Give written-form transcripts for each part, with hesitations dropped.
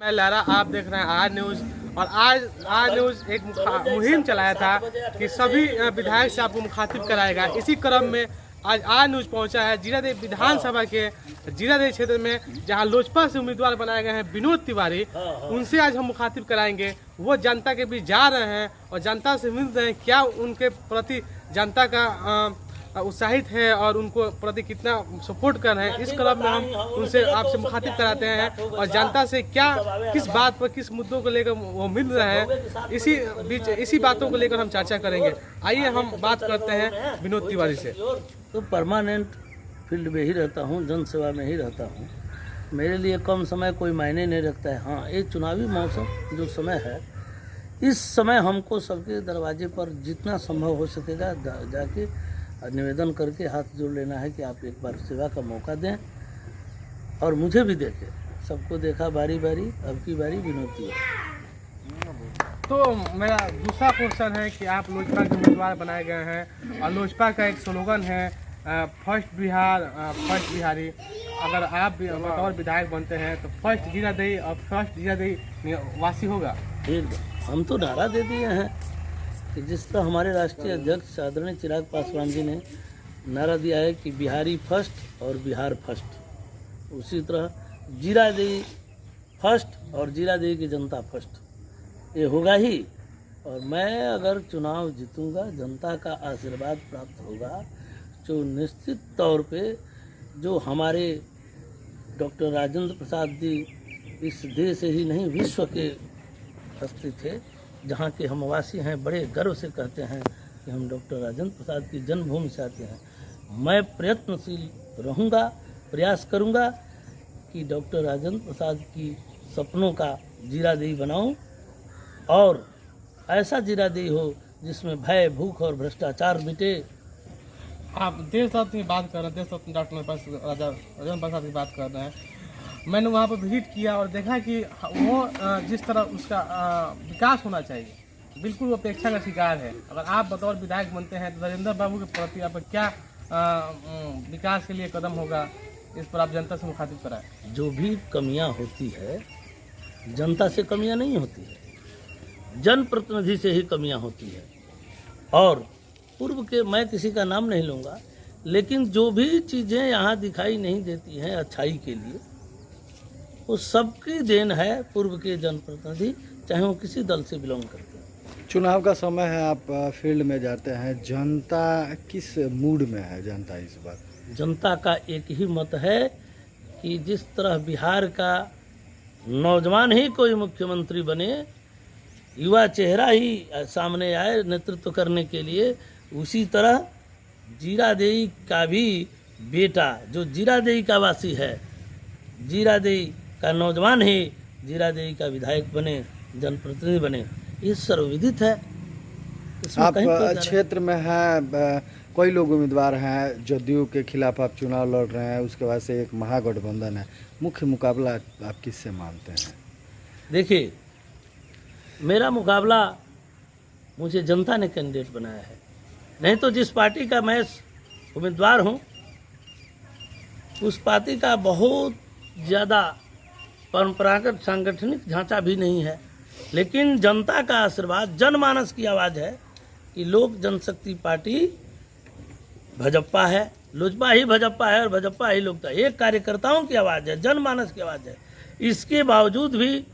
मैं लारा, आप देख रहे हैं आज न्यूज़। और आज न्यूज़ एक मुहिम चलाया था कि सभी विधायक से आपको मुखातिब कराएगा। इसी क्रम में आज न्यूज़ पहुंचा है जीरादेई विधानसभा के जीरादेई क्षेत्र में, जहां लोजपा से उम्मीदवार बनाए गए हैं विनोद तिवारी। उनसे आज हम मुखातिब कराएंगे। वो जनता के बीच जा रहे हैं और जनता से मिल रहे हैं, क्या उनके प्रति जनता का उत्साहित है और उनको प्रति कितना सपोर्ट कर रहे हैं। इस क्रम में हम उनसे आपसे मुखातिब कराते हैं और जनता से क्या किस बात पर किस मुद्दों को लेकर वो मिल रहे हैं, इसी बातों को लेकर हम चर्चा करेंगे। आइए हम बात करते हैं विनोद तिवारी से। तो परमानेंट फील्ड में ही रहता हूँ, जन सेवा में ही रहता हूँ। मेरे लिए कम समय कोई मायने नहीं रखता है। हाँ, ये चुनावी मौसम जो समय है, इस समय हमको सबके दरवाजे पर जितना संभव हो सकेगा जाके निवेदन करके हाथ जोड़ लेना है कि आप एक बार सेवा का मौका दें और मुझे भी देखें। सबको देखा बारी बारी, अब की बारी विनोद तिवारी। तो मेरा दूसरा क्वेश्चन है कि आप लोजपा के उम्मीदवार बनाए गए हैं और लोजपा का एक स्लोगन है फर्स्ट बिहार फर्स्ट बिहारी। अगर आप बतौर विधायक बनते हैं तो फर्स्ट जीरादेई और फर्स्ट जीरादेई वासी होगा। फिर हम तो नारा दे दिए हैं कि जिस तरह हमारे राष्ट्रीय अध्यक्ष आदरणीय चिराग पासवान जी ने नारा दिया है कि बिहारी फर्स्ट और बिहार फर्स्ट, उसी तरह जीरादेई फर्स्ट और जीरादेई की जनता फर्स्ट, ये होगा ही। और मैं अगर चुनाव जीतूंगा, जनता का आशीर्वाद प्राप्त होगा, जो निश्चित तौर पे जो हमारे डॉक्टर राजेंद्र प्रसाद जी इस देश ही नहीं विश्व के हस्ती थे, जहाँ के हम वासी हैं, बड़े गर्व से कहते हैं कि हम डॉक्टर राजेंद्र प्रसाद की जन्मभूमि से आते हैं। मैं प्रयत्नशील रहूँगा, प्रयास करूँगा कि डॉक्टर राजेंद्र प्रसाद की सपनों का जीरादेई बनाऊँ और ऐसा जीरादेई हो जिसमें भय, भूख और भ्रष्टाचार मिटे। आप देश रत्न की बात कर रहे हैं, देश रत्न डॉक्टर राजेंद्र प्रसाद की बात कर रहे हैं। मैंने वहाँ पर विजिट किया और देखा कि वो जिस तरह उसका विकास होना चाहिए, बिल्कुल वो अपेक्षा का शिकार है। अगर आप बतौर विधायक बनते हैं तो राजेंद्र बाबू के प्रति आप क्या विकास के लिए कदम होगा, इस पर आप जनता से मुखातिब कराएं। जो भी कमियां होती है, जनता से कमियां नहीं होती है, जनप्रतिनिधि से ही कमियां होती है। और पूर्व के, मैं किसी का नाम नहीं लूँगा, लेकिन जो भी चीज़ें यहाँ दिखाई नहीं देती हैं अच्छाई के लिए, वो सबकी देन है पूर्व के जनप्रतिनिधि, चाहे वो किसी दल से बिलोंग करते हैं। चुनाव का समय है, आप फील्ड में जाते हैं, जनता किस मूड में है? जनता इस बार, जनता का एक ही मत है कि जिस तरह बिहार का नौजवान ही कोई मुख्यमंत्री बने, युवा चेहरा ही सामने आए नेतृत्व करने के लिए, उसी तरह जीरादेई का भी बेटा जो जीरादेई का वासी है, जीरादेई का नौजवान ही जीरादेई का विधायक बने, जनप्रतिनिधि बने, ये सर्वविदित है। आप क्षेत्र में हैं, कोई लोग उम्मीदवार हैं, जदयू के खिलाफ आप चुनाव लड़ रहे हैं, उसके बाद से एक महागठबंधन है, मुख्य मुकाबला आप किससे मानते हैं? देखिए, मेरा मुकाबला मुझे जनता ने कैंडिडेट बनाया है, नहीं तो जिस पार्टी का मैं उम्मीदवार हूँ उस पार्टी का बहुत ज़्यादा परंपरागत सांगठनिक ढांचा भी नहीं है, लेकिन जनता का आशीर्वाद, जनमानस की आवाज़ है कि लोक जनशक्ति पार्टी भाजपा है, लोजपा ही भाजपा है और भाजपा ही लोकता है। एक कार्यकर्ताओं की आवाज़ है, जनमानस की आवाज़ है। इसके बावजूद भी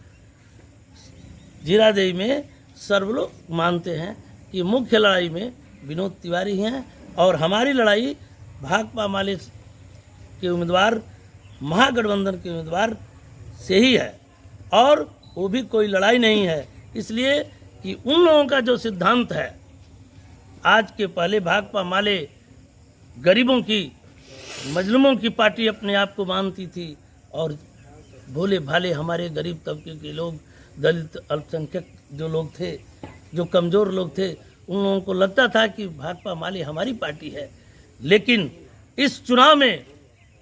जीरादेई में सर्व लोग मानते हैं कि मुख्य लड़ाई में विनोद तिवारी हैं और हमारी लड़ाई भाकपा माले के उम्मीदवार, महागठबंधन के उम्मीदवार से ही है। और वो भी कोई लड़ाई नहीं है, इसलिए कि उन लोगों का जो सिद्धांत है, आज के पहले भाकपा माले गरीबों की, मजलूमों की पार्टी अपने आप को मानती थी और भोले भाले हमारे गरीब तबके के लोग, दलित अल्पसंख्यक जो लोग थे, जो कमज़ोर लोग थे, उन लोगों को लगता था कि भाकपा माले हमारी पार्टी है। लेकिन इस चुनाव में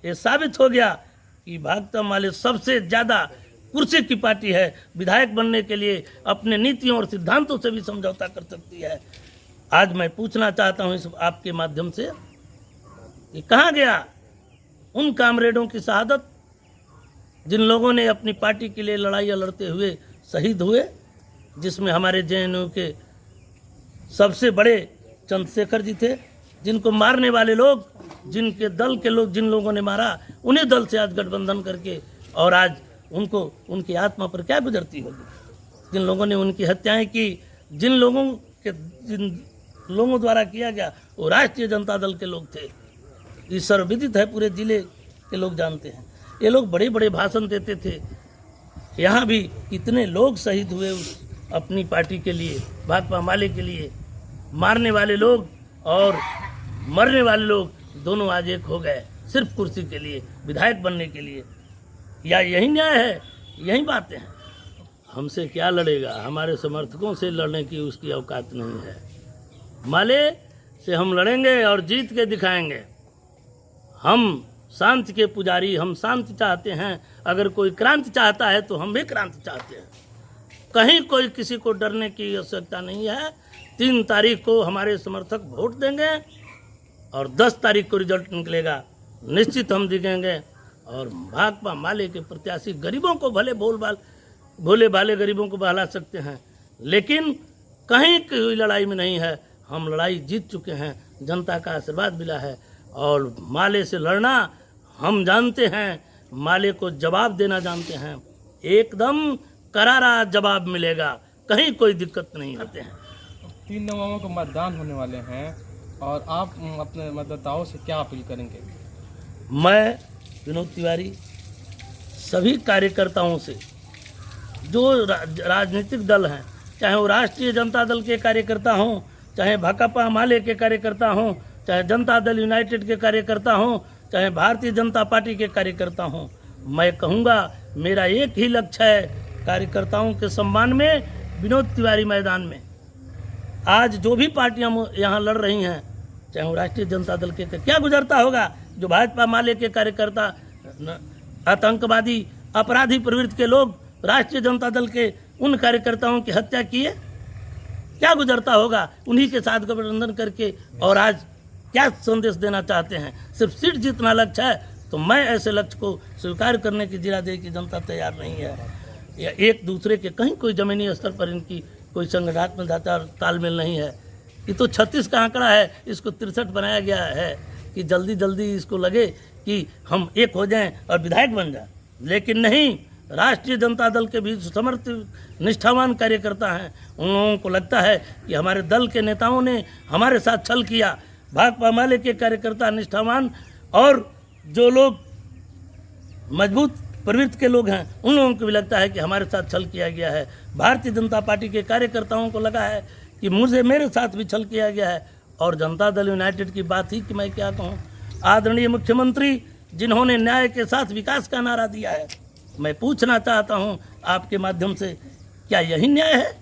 ये साबित हो गया कि भाकपा माले सबसे ज़्यादा कुर्सी की पार्टी है। विधायक बनने के लिए अपने नीतियों और सिद्धांतों से भी समझौता कर सकती है। आज मैं पूछना चाहता हूँ इस आपके माध्यम से कि कहाँ गया उन कामरेडों की शहादत जिन लोगों ने अपनी पार्टी के लिए लड़ाइयाँ लड़ते हुए शहीद हुए, जिसमें हमारे JNU के सबसे बड़े चंद्रशेखर जी थे, जिनको मारने वाले लोग, जिनके दल के लोग, जिन लोगों ने मारा, उन्हीं दल से आज गठबंधन करके, और आज उनको उनकी आत्मा पर क्या गुजरती होगी। जिन लोगों ने उनकी हत्याएं की, जिन लोगों द्वारा किया गया, वो राष्ट्रीय जनता दल के लोग थे। ये सर्वविदित है, पूरे जिले के लोग जानते हैं। ये लोग बड़े बड़े भाषण देते थे। यहाँ भी कितने लोग शहीद हुए अपनी पार्टी के लिए, भाकपा माले के लिए। मारने वाले लोग और मरने वाले लोग दोनों आज एक हो गए, सिर्फ कुर्सी के लिए, विधायक बनने के लिए। या यही न्याय है? यही बातें हैं। हमसे क्या लड़ेगा? हमारे समर्थकों से लड़ने की उसकी औकात नहीं है। माले से हम लड़ेंगे और जीत के दिखाएंगे। हम शांति के पुजारी, हम शांति चाहते हैं। अगर कोई क्रांति चाहता है तो हम भी क्रांति चाहते हैं। कहीं कोई किसी को डरने की आवश्यकता नहीं है। 3 तारीख को हमारे समर्थक वोट देंगे और 10 तारीख को रिजल्ट निकलेगा, निश्चित हम दिखेंगे। और भाकपा माले के प्रत्याशी गरीबों को भोले भाले गरीबों को बहला सकते हैं, लेकिन कहीं कोई लड़ाई में नहीं है। हम लड़ाई जीत चुके हैं, जनता का आशीर्वाद मिला है। और माले से लड़ना हम जानते हैं, माले को जवाब देना जानते हैं। एकदम करारा जवाब मिलेगा, कहीं कोई दिक्कत नहीं आते हैं। 3 नवंबर को मतदान होने वाले हैं और आप अपने मतदाताओं से क्या अपील करेंगे? मैं विनोद तिवारी सभी कार्यकर्ताओं से, जो राजनीतिक दल हैं, चाहे वो राष्ट्रीय जनता दल के कार्यकर्ता हों, चाहे भाकपा माले के कार्यकर्ता हों, चाहे जनता दल यूनाइटेड के कार्यकर्ता हों, चाहे भारतीय जनता पार्टी के कार्यकर्ता हों, मैं कहूँगा मेरा एक ही लक्ष्य है, कार्यकर्ताओं के सम्मान में विनोद तिवारी मैदान में। आज जो भी पार्टियां यहाँ लड़ रही हैं, चाहे वो राष्ट्रीय जनता दल के, क्या गुजरता होगा जो भाजपा माले के कार्यकर्ता, आतंकवादी, अपराधी प्रवृत्ति के लोग राष्ट्रीय जनता दल के उन कार्यकर्ताओं की हत्या किए, क्या गुजरता होगा उन्हीं के साथ गठबंधन करके। और आज क्या संदेश देना चाहते हैं? सिर्फ सीट जीतना लक्ष्य है, तो मैं ऐसे लक्ष्य को स्वीकार करने की जीरादेई की जनता तैयार नहीं है। या एक दूसरे के कहीं कोई जमीनी स्तर पर इनकी कोई संगठनात्मक तालमेल नहीं है। ये तो 36 का आंकड़ा है, इसको 63 बनाया गया है कि जल्दी जल्दी इसको लगे कि हम एक हो जाएं और विधायक बन जाएं। लेकिन नहीं, राष्ट्रीय जनता दल के भी समर्पित निष्ठावान कार्यकर्ता हैं। उन लोगों को लगता है कि हमारे दल के नेताओं ने हमारे साथ छल किया। भाकपा माले के कार्यकर्ता निष्ठावान और जो लोग मजबूत प्रवृत्ति के लोग हैं, उन लोगों को भी लगता है कि हमारे साथ छल किया गया है। भारतीय जनता पार्टी के कार्यकर्ताओं को लगा है कि मेरे साथ भी छल किया गया है। और जनता दल यूनाइटेड की बात ही कि मैं क्या कहूँ। आदरणीय मुख्यमंत्री जिन्होंने न्याय के साथ विकास का नारा दिया है, मैं पूछना चाहता हूँ आपके माध्यम से, क्या यही न्याय है?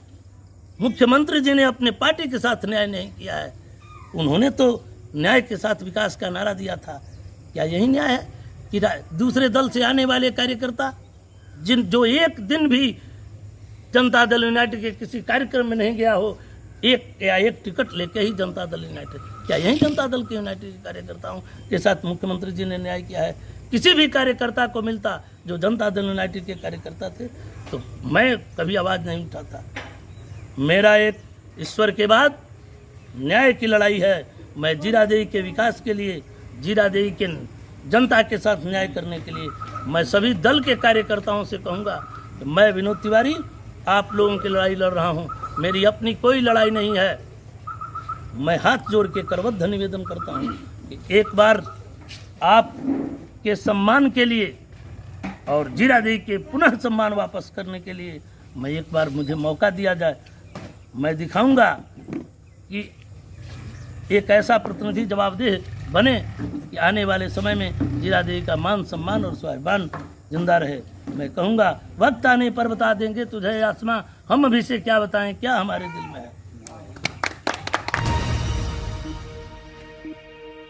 मुख्यमंत्री जी ने अपने पार्टी के साथ न्याय नहीं किया है। उन्होंने तो न्याय के साथ विकास का नारा दिया था। क्या यही न्याय है कि दूसरे दल से आने वाले कार्यकर्ता जो एक दिन भी जनता दल यूनाइटेड के किसी कार्यक्रम में नहीं गया हो, एक टिकट लेके ही जनता दल यूनाइटेड, क्या यही जनता दल के यूनाइटेड के कार्यकर्ताओं के साथ मुख्यमंत्री जी ने न्याय किया है? किसी भी कार्यकर्ता को मिलता जो जनता दल यूनाइटेड के कार्यकर्ता थे, तो मैं कभी आवाज़ नहीं उठाता। मेरा एक ईश्वर के बाद न्याय की लड़ाई है। मैं जीरादेई के विकास के लिए, जीरादेई के जनता के साथ न्याय करने के लिए मैं सभी दल के कार्यकर्ताओं से कहूँगा कि मैं विनोद तिवारी आप लोगों की लड़ाई लड़ रहा हूँ, मेरी अपनी कोई लड़ाई नहीं है। मैं हाथ जोड़ के करबद्ध निवेदन करता हूँ कि एक बार आप के सम्मान के लिए और जीरादेई के पुनः सम्मान वापस करने के लिए मैं एक बार मुझे मौका दिया जाए। मैं दिखाऊंगा कि एक ऐसा प्रतिनिधि जवाबदेह बने कि आने वाले समय में जीरादेई का मान सम्मान और स्वाभिमान जिंदा रहे। मैं कहूँगा वक्त आने पर बता देंगे तुझे आसमां, हम अभी से क्या बताएं क्या हमारे दिल में है।